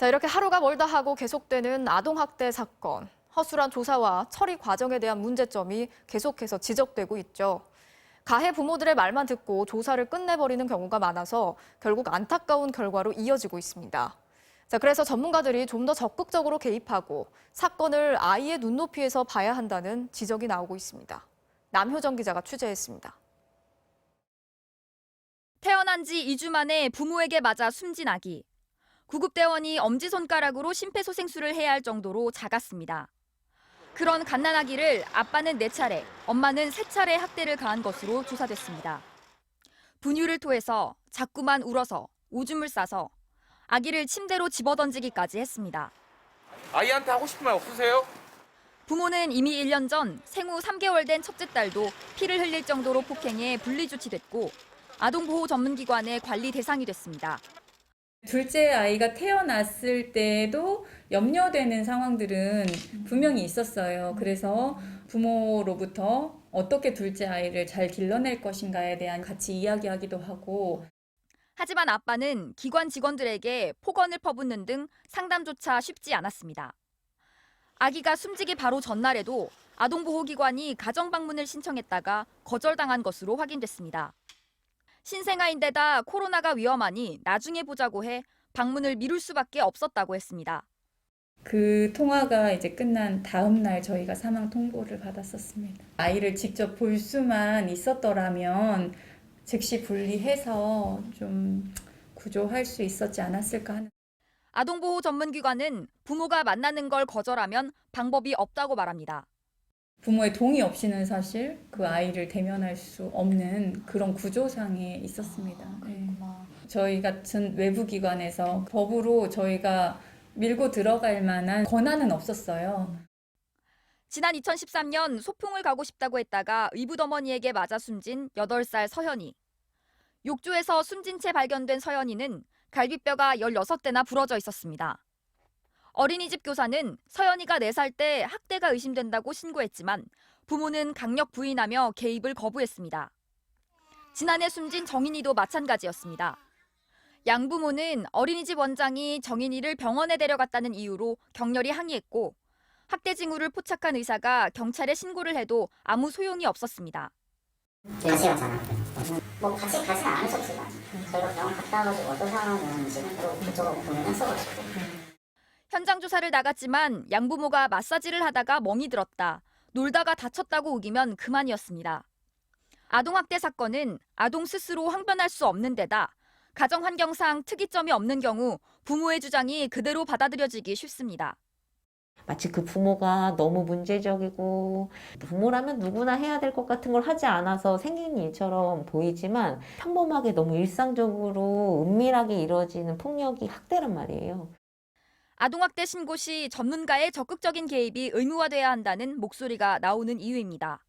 자, 이렇게 하루가 멀다 하고 계속되는 아동학대 사건. 허술한 조사와 처리 과정에 대한 문제점이 계속해서 지적되고 있죠. 가해 부모들의 말만 듣고 조사를 끝내버리는 경우가 많아서 결국 안타까운 결과로 이어지고 있습니다. 자, 그래서 전문가들이 좀 더 적극적으로 개입하고 사건을 아이의 눈높이에서 봐야 한다는 지적이 나오고 있습니다. 남효정 기자가 취재했습니다. 태어난 지 2주 만에 부모에게 맞아 숨진 아기. 구급대원이 엄지손가락으로 심폐소생술을 해야 할 정도로 작았습니다. 그런 갓난아기를 아빠는 4차례, 엄마는 3차례 학대를 가한 것으로 조사됐습니다. 분유를 토해서 자꾸만 울어서 오줌을 싸서 아기를 침대로 집어던지기까지 했습니다. 아이한테 하고 싶은 말 없으세요? 부모는 이미 1년 전 생후 3개월 된 첫째 딸도 피를 흘릴 정도로 폭행해 분리조치됐고 아동보호 전문기관의 관리 대상이 됐습니다. 둘째 아이가 태어났을 때도 염려되는 상황들은 분명히 있었어요. 그래서 부모로부터 어떻게 둘째 아이를 잘 길러낼 것인가에 대한 같이 이야기하기도 하고. 하지만 아빠는 기관 직원들에게 폭언을 퍼붓는 등 상담조차 쉽지 않았습니다. 아기가 숨지기 바로 전날에도 아동보호기관이 가정방문을 신청했다가 거절당한 것으로 확인됐습니다. 신생아인데다 코로나가 위험하니 나중에 보자고 해 방문을 미룰 수밖에 없었다고 했습니다. 그 통화가 이제 끝난 다음 날 저희가 사망 통보를 받았었습니다. 아이를 직접 볼 수만 있었더라면 즉시 분리해서 좀 구조할 수 있었지 않았을까 하는. 아동보호 전문기관은 부모가 만나는 걸 거절하면 방법이 없다고 말합니다. 부모의 동의 없이는 사실 그 아이를 대면할 수 없는 그런 구조상에 있었습니다. 네. 저희 같은 외부 기관에서 법으로 저희가 밀고 들어갈 만한 권한은 없었어요. 지난 2013년 소풍을 가고 싶다고 했다가 의붓어머니에게 맞아 숨진 8살 서현이. 욕조에서 숨진 채 발견된 서현이는 갈비뼈가 16대나 부러져 있었습니다. 어린이집 교사는 서연이가 4살 때 학대가 의심된다고 신고했지만 부모는 강력 부인하며 개입을 거부했습니다. 지난해 숨진 정인이도 마찬가지였습니다. 양부모는 어린이집 원장이 정인이를 병원에 데려갔다는 이유로 격렬히 항의했고 학대 징후를 포착한 의사가 경찰에 신고를 해도 아무 소용이 없었습니다. 같이 갔잖아. 뭐 같이 가지는 않으셨지만 저희가 병원 갔다 와가지고 어떤 상황이었는지는 또 그쪽으로 보면 했어가지고. 현장 조사를 나갔지만 양부모가 마사지를 하다가 멍이 들었다, 놀다가 다쳤다고 우기면 그만이었습니다. 아동학대 사건은 아동 스스로 항변할 수 없는 데다 가정 환경상 특이점이 없는 경우 부모의 주장이 그대로 받아들여지기 쉽습니다. 마치 그 부모가 너무 문제적이고 부모라면 누구나 해야 될 것 같은 걸 하지 않아서 생긴 일처럼 보이지만 평범하게 너무 일상적으로 은밀하게 이루어지는 폭력이 학대란 말이에요. 아동학대 신고 시 전문가의 적극적인 개입이 의무화돼야 한다는 목소리가 나오는 이유입니다.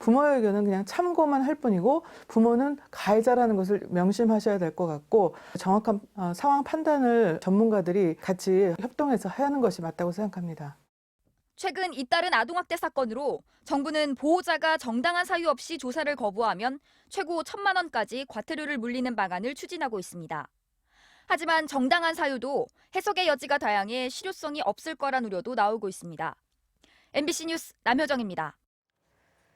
부모에게는 그냥 참고만 할 뿐이고 부모는 가해자라는 것을 명심하셔야 될 것 같고 정확한 상황 판단을 전문가들이 같이 협동해서 해야 하는 것이 맞다고 생각합니다. 최근 잇따른 아동학대 사건으로 정부는 보호자가 정당한 사유 없이 조사를 거부하면 최고 1,000만 원까지 과태료를 물리는 방안을 추진하고 있습니다. 하지만 정당한 사유도 해석의 여지가 다양해 실효성이 없을 거란 우려도 나오고 있습니다. MBC 뉴스 남효정입니다.